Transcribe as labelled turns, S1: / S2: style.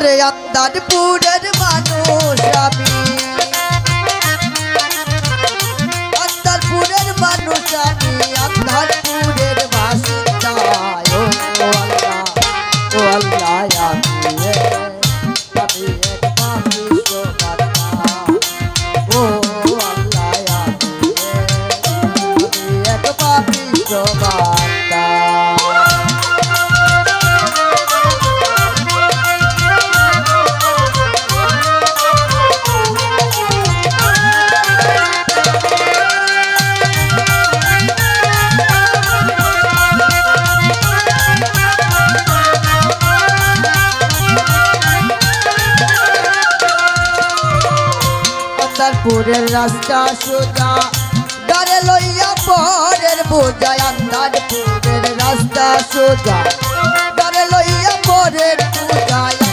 S1: अंदरपुरेर मानुष आमी अंदरपुरेर मानुष आमी अंदरपुरेर बासिंदा ओ अल्लाह आमी एक पापिष्ट बांदा ओ अल्लाह आमी एक पापिष्ट बांदा अंदरपुरेर रास्ता सोजा डरे लइया परेर बोझा अंदरपुरेर रास्ता सोजा डरे लइया परेर बोझा।